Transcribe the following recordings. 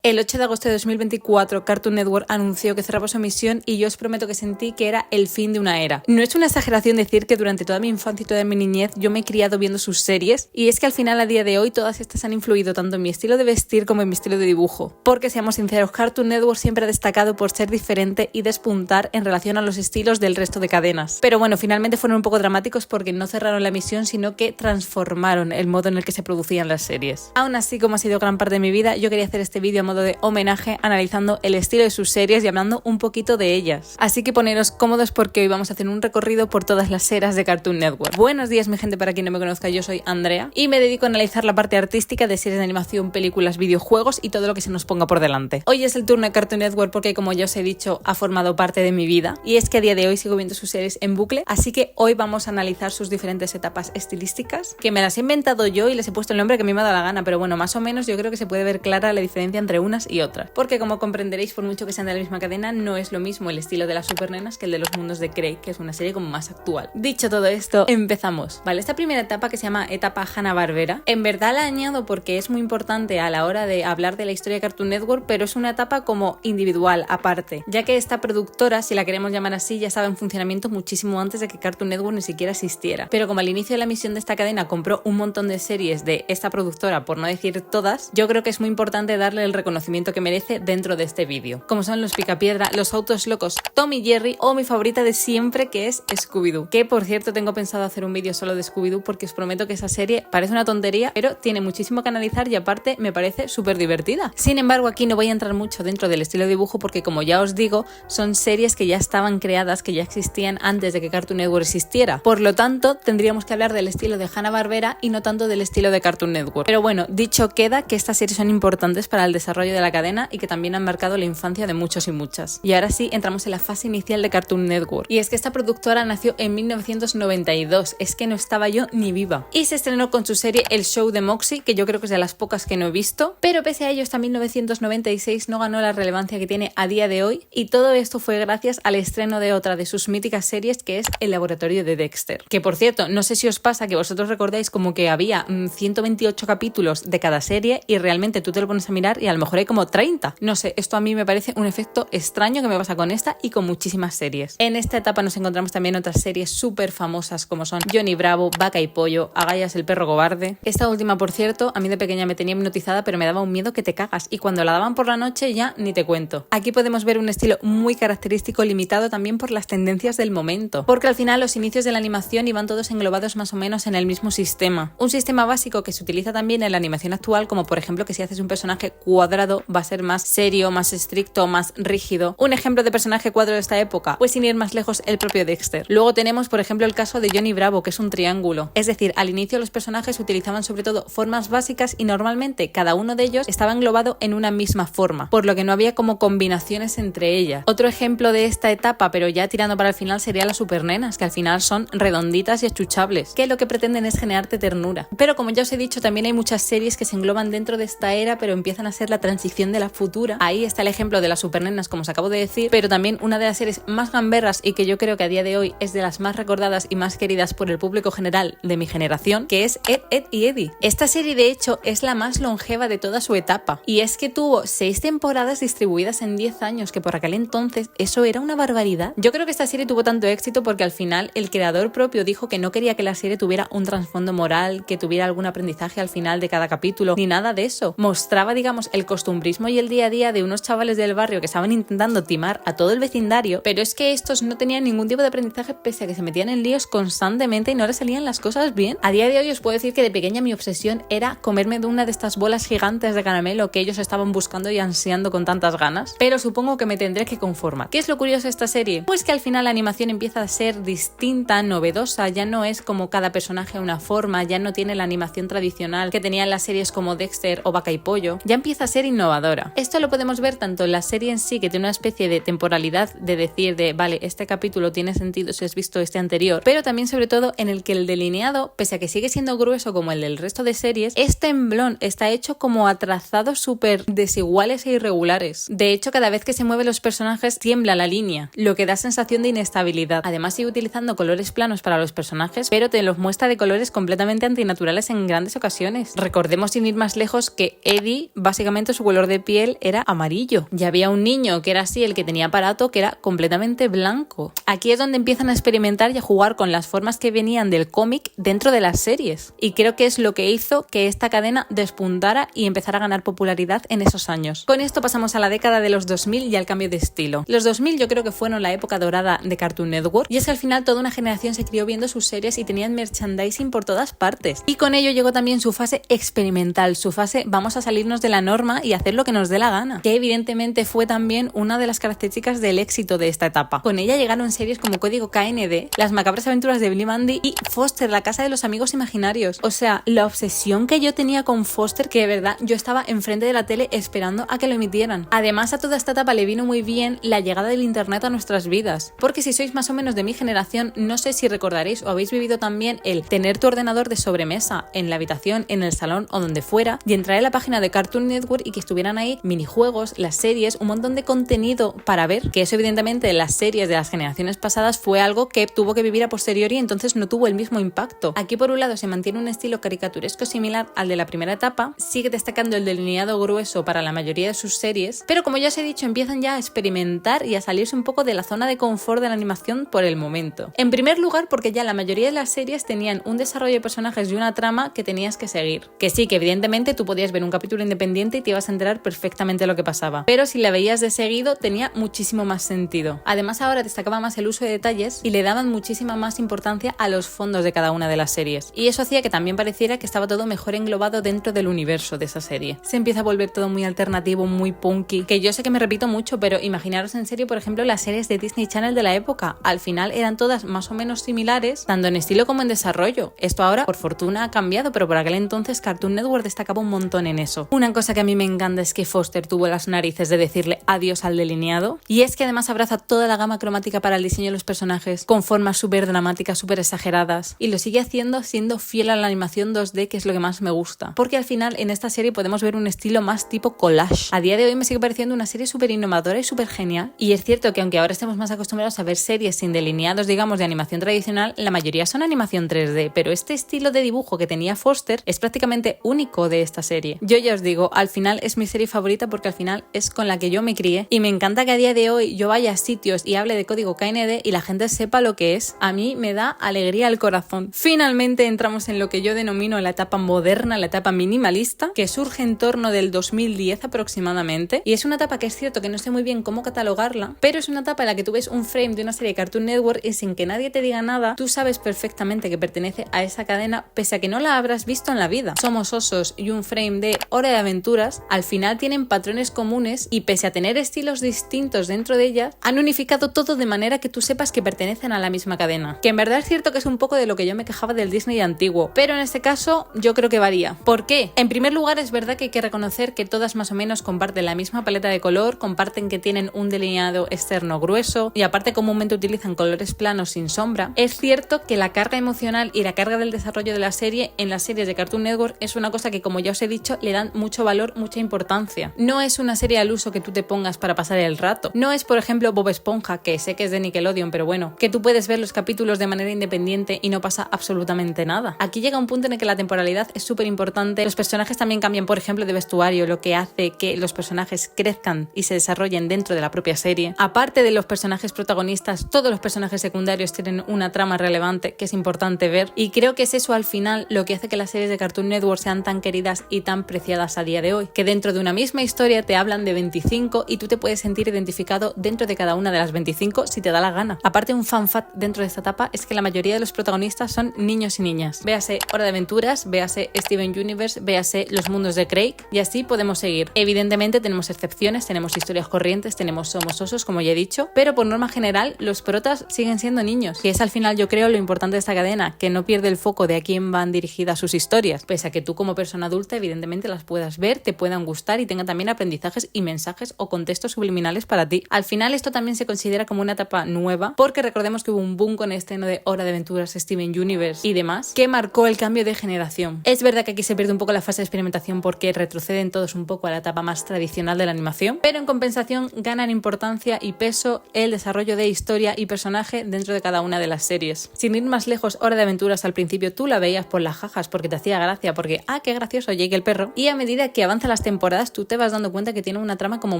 El 8 de agosto de 2024, Cartoon Network anunció que cerraba su emisión y yo os prometo que sentí que era el fin de una era. No es una exageración decir que durante toda mi infancia y toda mi niñez yo me he criado viendo sus series, y es que al final a día de hoy todas estas han influido tanto en mi estilo de vestir como en mi estilo de dibujo. Porque seamos sinceros, Cartoon Network siempre ha destacado por ser diferente y despuntar en relación a los estilos del resto de cadenas. Pero bueno, finalmente fueron un poco dramáticos porque no cerraron la emisión, sino que transformaron el modo en el que se producían las series. Aún así, como ha sido gran parte de mi vida, yo quería hacer este vídeo a modo de homenaje, analizando el estilo de sus series y hablando un poquito de ellas. Así que poneros cómodos porque hoy vamos a hacer un recorrido por todas las eras de Cartoon Network. Buenos días, mi gente, para quien no me conozca, yo soy Andrea y me dedico a analizar la parte artística de series de animación, películas, videojuegos y todo lo que se nos ponga por delante. Hoy es el turno de Cartoon Network porque, como ya os he dicho, ha formado parte de mi vida y es que a día de hoy sigo viendo sus series en bucle, así que hoy vamos a analizar sus diferentes etapas estilísticas, que me las he inventado yo y les he puesto el nombre que a mí me ha dado la gana, pero bueno, más o menos yo creo que se puede ver clara la diferencia entre unas y otras, porque como comprenderéis, por mucho que sean de la misma cadena, no es lo mismo el estilo de las supernenas que el de los mundos de Craig, que es una serie como más actual. Dicho todo esto, empezamos. Vale, esta primera etapa, que se llama etapa Hanna-Barbera, en verdad la añado porque es muy importante a la hora de hablar de la historia de Cartoon Network, pero es una etapa como individual, aparte, ya que esta productora, si la queremos llamar así, ya estaba en funcionamiento muchísimo antes de que Cartoon Network ni siquiera existiera. Pero como al inicio de la emisión de esta cadena compró un montón de series de esta productora, por no decir todas, yo creo que es muy importante darle el reconocimiento que merece dentro de este vídeo, como son los Picapiedra, los Autos Locos, Tom y Jerry o mi favorita de siempre, que es Scooby-Doo, que por cierto tengo pensado hacer un vídeo solo de Scooby-Doo porque os prometo que esa serie parece una tontería, pero tiene muchísimo que analizar y aparte me parece súper divertida. Sin embargo, aquí no voy a entrar mucho dentro del estilo de dibujo porque, como ya os digo, son series que ya estaban creadas, que ya existían antes de que Cartoon Network existiera. Por lo tanto, tendríamos que hablar del estilo de Hanna-Barbera y no tanto del estilo de Cartoon Network. Pero bueno, dicho queda que estas series son importantes para el desarrollo de la cadena y que también han marcado la infancia de muchos y muchas. Y ahora sí, entramos en la fase inicial de Cartoon Network. Y es que esta productora nació en 1992, es que no estaba yo ni viva. Y se estrenó con su serie El Show de Moxie, que yo creo que es de las pocas que no he visto, pero pese a ello hasta 1996 no ganó la relevancia que tiene a día de hoy, y todo esto fue gracias al estreno de otra de sus míticas series, que es El Laboratorio de Dexter. Que por cierto, no sé si os pasa que vosotros recordáis como que había 128 capítulos de cada serie y realmente tú te lo pones a mirar y a lo mejor hay como 30. No sé, esto a mí me parece un efecto extraño que me pasa con esta y con muchísimas series. En esta etapa nos encontramos también otras series súper famosas como son Johnny Bravo, Vaca y Pollo, Agallas el perro cobarde. Esta última, por cierto, a mí de pequeña me tenía hipnotizada, pero me daba un miedo que te cagas, y cuando la daban por la noche ya ni te cuento. Aquí podemos ver un estilo muy característico, limitado también por las tendencias del momento, porque al final los inicios de la animación iban todos englobados más o menos en el mismo sistema. Un sistema básico que se utiliza también en la animación actual, como por ejemplo que si haces un personaje cuadrado va a ser más serio, más estricto, más rígido. Un ejemplo de personaje cuadro de esta época, pues sin ir más lejos, el propio Dexter. Luego tenemos, por ejemplo, el caso de Johnny Bravo, que es un triángulo. Es decir, al inicio los personajes utilizaban sobre todo formas básicas y normalmente cada uno de ellos estaba englobado en una misma forma, por lo que no había como combinaciones entre ellas. Otro ejemplo de esta etapa, pero ya tirando para el final, sería las supernenas, que al final son redonditas y achuchables, que lo que pretenden es generarte ternura. Pero como ya os he dicho, también hay muchas series que se engloban dentro de esta era, pero empiezan a ser la transición de la futura. Ahí está el ejemplo de las supernenas, como os acabo de decir, pero también una de las series más gamberras y que yo creo que a día de hoy es de las más recordadas y más queridas por el público general de mi generación, que es Ed, Edd y Eddy. Esta serie de hecho es la más longeva de toda su etapa, y es que tuvo 6 temporadas distribuidas en 10 años, que por aquel entonces eso era una barbaridad. Yo creo que esta serie tuvo tanto éxito porque al final el creador propio dijo que no quería que la serie tuviera un trasfondo moral, que tuviera algún aprendizaje al final de cada capítulo, ni nada de eso. Mostraba, digamos, el costumbrismo y el día a día de unos chavales del barrio que estaban intentando timar a todo el vecindario, pero es que estos no tenían ningún tipo de aprendizaje pese a que se metían en líos constantemente y no les salían las cosas bien. A día de hoy os puedo decir que de pequeña mi obsesión era comerme de una de estas bolas gigantes de caramelo que ellos estaban buscando y ansiando con tantas ganas, pero supongo que me tendré que conformar. ¿Qué es lo curioso de esta serie? Pues que al final la animación empieza a ser distinta, novedosa, ya no es como cada personaje una forma, ya no tiene la animación tradicional que tenían las series como Dexter o Vaca y Pollo, ya empieza a ser innovadora. Esto lo podemos ver tanto en la serie en sí, que tiene una especie de temporalidad de decir de, vale, este capítulo tiene sentido si has visto este anterior, pero también sobre todo en el que el delineado, pese a que sigue siendo grueso como el del resto de series, es temblón, está hecho como a trazados súper desiguales e irregulares. De hecho, cada vez que se mueven los personajes tiembla la línea, lo que da sensación de inestabilidad. Además sigue utilizando colores planos para los personajes, pero te los muestra de colores completamente antinaturales en grandes ocasiones. Recordemos sin ir más lejos que Eddy básicamente momento su color de piel era amarillo. Y había un niño que era así, el que tenía aparato, que era completamente blanco. Aquí es donde empiezan a experimentar y a jugar con las formas que venían del cómic dentro de las series. Y creo que es lo que hizo que esta cadena despuntara y empezara a ganar popularidad en esos años. Con esto pasamos a la década de los 2000 y al cambio de estilo. Los 2000 yo creo que fueron la época dorada de Cartoon Network, y es que al final toda una generación se crió viendo sus series y tenían merchandising por todas partes. Y con ello llegó también su fase experimental, su fase vamos a salirnos de la norma y hacer lo que nos dé la gana, que evidentemente fue también una de las características del éxito de esta etapa. Con ella llegaron series como Código KND, Las macabras aventuras de Billy Mandy y Foster, la casa de los amigos imaginarios. O sea, la obsesión que yo tenía con Foster, que de verdad yo estaba enfrente de la tele esperando a que lo emitieran. Además, a toda esta etapa le vino muy bien la llegada del internet a nuestras vidas, porque si sois más o menos de mi generación, no sé si recordaréis o habéis vivido también el tener tu ordenador de sobremesa en la habitación, en el salón o donde fuera, y entrar en la página de Cartoon Network y que estuvieran ahí minijuegos, las series, un montón de contenido para ver, que eso evidentemente en las series de las generaciones pasadas fue algo que tuvo que vivir a posteriori, entonces no tuvo el mismo impacto. Aquí por un lado se mantiene un estilo caricaturesco similar al de la primera etapa, sigue destacando el delineado grueso para la mayoría de sus series, pero como ya os he dicho, empiezan ya a experimentar y a salirse un poco de la zona de confort de la animación por el momento. En primer lugar, porque ya la mayoría de las series tenían un desarrollo de personajes y una trama que tenías que seguir. Que sí, que evidentemente tú podías ver un capítulo independiente y te ibas a enterar perfectamente de lo que pasaba, pero si la veías de seguido tenía muchísimo más sentido. Además, ahora destacaba más el uso de detalles y le daban muchísima más importancia a los fondos de cada una de las series, y eso hacía que también pareciera que estaba todo mejor englobado dentro del universo de esa serie. Se empieza a volver todo muy alternativo, muy punky, que yo sé que me repito mucho, pero imaginaros en serio, por ejemplo, las series de Disney Channel de la época. Al final eran todas más o menos similares, tanto en estilo como en desarrollo. Esto ahora, por fortuna, ha cambiado, pero por aquel entonces Cartoon Network destacaba un montón en eso. Una cosa que a mí me encanta es que Foster tuvo las narices de decirle adiós al delineado, y es que además abraza toda la gama cromática para el diseño de los personajes, con formas súper dramáticas, súper exageradas, y lo sigue haciendo siendo fiel a la animación 2D, que es lo que más me gusta, porque al final en esta serie podemos ver un estilo más tipo collage. A día de hoy me sigue pareciendo una serie súper innovadora y súper genial, y es cierto que aunque ahora estemos más acostumbrados a ver series sin delineados, digamos, de animación tradicional, la mayoría son animación 3D, pero este estilo de dibujo que tenía Foster es prácticamente único de esta serie. Yo ya os digo, al final es mi serie favorita porque al final es con la que yo me crié, y me encanta que a día de hoy yo vaya a sitios y hable de Código KND y la gente sepa lo que es. A mí me da alegría al corazón. Finalmente entramos en lo que yo denomino la etapa moderna, la etapa minimalista, que surge en torno del 2010 aproximadamente, y es una etapa que es cierto que no sé muy bien cómo catalogarla, pero es una etapa en la que tú ves un frame de una serie de Cartoon Network y sin que nadie te diga nada, tú sabes perfectamente que pertenece a esa cadena pese a que no la habrás visto en la vida. Somos Osos y un frame de Hora de Aventuras al final tienen patrones comunes, y pese a tener estilos distintos dentro de ellas, han unificado todo de manera que tú sepas que pertenecen a la misma cadena. Que en verdad es cierto que es un poco de lo que yo me quejaba del Disney antiguo, pero en este caso yo creo que varía. ¿Por qué? En primer lugar, es verdad que hay que reconocer que todas más o menos comparten la misma paleta de color, comparten que tienen un delineado externo grueso y aparte comúnmente utilizan colores planos sin sombra. Es cierto que la carga emocional y la carga del desarrollo de la serie en las series de Cartoon Network es una cosa que, como ya os he dicho, le dan mucho valor, mucha importancia. No es una serie al uso que tú te pongas para pasar el rato. No es, por ejemplo, Bob Esponja, que sé que es de Nickelodeon, pero bueno, que tú puedes ver los capítulos de manera independiente y no pasa absolutamente nada. Aquí llega un punto en el que la temporalidad es súper importante. Los personajes también cambian, por ejemplo, de vestuario, lo que hace que los personajes crezcan y se desarrollen dentro de la propia serie. Aparte de los personajes protagonistas, todos los personajes secundarios tienen una trama relevante que es importante ver, y creo que es eso al final lo que hace que las series de Cartoon Network sean tan queridas y tan preciadas a día de hoy, que dentro de una misma historia te hablan de 25 y tú te puedes sentir identificado dentro de cada una de las 25 si te da la gana. Aparte, un fan fact dentro de esta etapa es que la mayoría de los protagonistas son niños y niñas. Véase Hora de Aventuras, véase Steven Universe, véase Los Mundos de Craig, y así podemos seguir. Evidentemente tenemos excepciones, tenemos historias corrientes, tenemos Somos Osos, como ya he dicho, pero por norma general los protas siguen siendo niños, que es al final yo creo lo importante de esta cadena, que no pierde el foco de a quién van dirigidas sus historias, pese a que tú como persona adulta evidentemente las puedas ver, te puedan gustar y tengan también aprendizajes y mensajes o contextos subliminales para ti. Al final esto también se considera como una etapa nueva, porque recordemos que hubo un boom con el estreno de Hora de Aventuras, Steven Universe y demás, que marcó el cambio de generación. Es verdad que aquí se pierde un poco la fase de experimentación porque retroceden todos un poco a la etapa más tradicional de la animación, pero en compensación ganan importancia y peso el desarrollo de historia y personaje dentro de cada una de las series. Sin ir más lejos, Hora de Aventuras al principio tú la veías por las jajas porque te hacía gracia, porque qué gracioso Jake el perro, y a medida que avanza la las temporadas tú te vas dando cuenta que tiene una trama como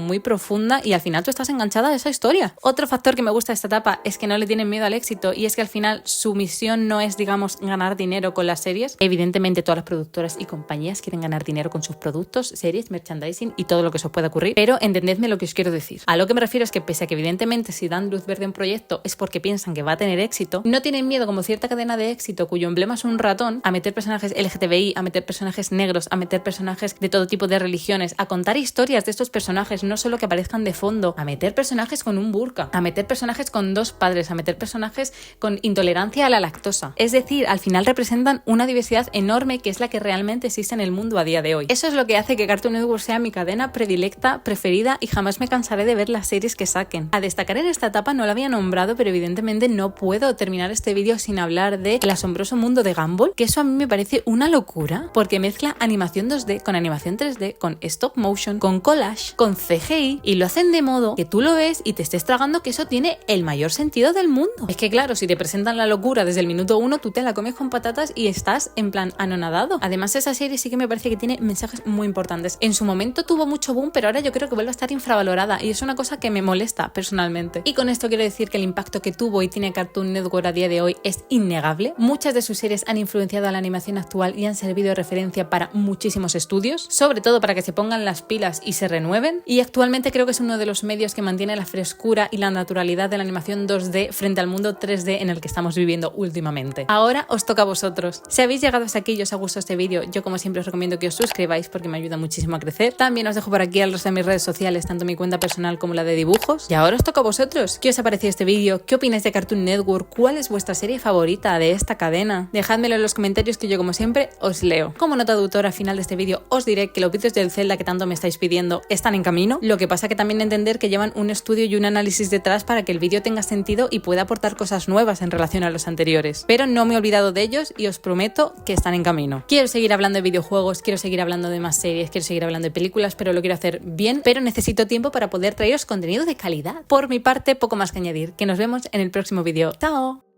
muy profunda y al final tú estás enganchada a esa historia. Otro factor que me gusta de esta etapa es que no le tienen miedo al éxito y es que al final su misión no es, digamos, ganar dinero con las series. Evidentemente todas las productoras y compañías quieren ganar dinero con sus productos, series, merchandising y todo lo que se os pueda ocurrir, pero entendedme lo que os quiero decir. A lo que me refiero es que pese a que evidentemente si dan luz verde a un proyecto es porque piensan que va a tener éxito, no tienen miedo, como cierta cadena de éxito cuyo emblema es un ratón, a meter personajes LGTBI, a meter personajes negros, a meter personajes de todo tipo de religiones, a contar historias de estos personajes, no solo que aparezcan de fondo, a meter personajes con un burka, a meter personajes con dos padres, a meter personajes con intolerancia a la lactosa. Es decir, al final representan una diversidad enorme que es la que realmente existe en el mundo a día de hoy. Eso es lo que hace que Cartoon Network sea mi cadena predilecta, preferida y jamás me cansaré de ver las series que saquen. A destacar en esta etapa no la había nombrado, pero evidentemente no puedo terminar este vídeo sin hablar de El asombroso mundo de Gumball, que eso a mí me parece una locura, porque mezcla animación 2D con animación 3D, con stop motion, con collage, con CGI, y lo hacen de modo que tú lo ves y te estés tragando que eso tiene el mayor sentido del mundo. Es que claro, si te presentan la locura desde el minuto 1, tú te la comes con patatas y estás en plan anonadado. Además, esa serie sí que me parece que tiene mensajes muy importantes. En su momento tuvo mucho boom, pero ahora yo creo que vuelve a estar infravalorada y es una cosa que me molesta personalmente. Y con esto quiero decir que el impacto que tuvo y tiene Cartoon Network a día de hoy es innegable. Muchas de sus series han influenciado a la animación actual y han servido de referencia para muchísimos estudios, sobre todo para que se pongan las pilas y se renueven, y actualmente creo que es uno de los medios que mantiene la frescura y la naturalidad de la animación 2D frente al mundo 3D en el que estamos viviendo últimamente. Ahora os toca a vosotros. Si habéis llegado hasta aquí y os ha gustado este vídeo, yo como siempre os recomiendo que os suscribáis porque me ayuda muchísimo a crecer. También os dejo por aquí el resto de mis redes sociales, tanto mi cuenta personal como la de dibujos. Y ahora os toca a vosotros. ¿Qué os ha parecido este vídeo? ¿Qué opináis de Cartoon Network? ¿Cuál es vuestra serie favorita de esta cadena? Dejádmelo en los comentarios que yo como siempre os leo. Como nota de autor al final de este vídeo os diré que los vídeos del Zelda que tanto me estáis pidiendo están en camino. Lo que pasa que también entender que llevan un estudio y un análisis detrás para que el vídeo tenga sentido y pueda aportar cosas nuevas en relación a los anteriores. Pero no me he olvidado de ellos y os prometo que están en camino. Quiero seguir hablando de videojuegos, quiero seguir hablando de más series, quiero seguir hablando de películas, pero lo quiero hacer bien, pero necesito tiempo para poder traeros contenido de calidad. Por mi parte, poco más que añadir. Que nos vemos en el próximo vídeo. ¡Chao!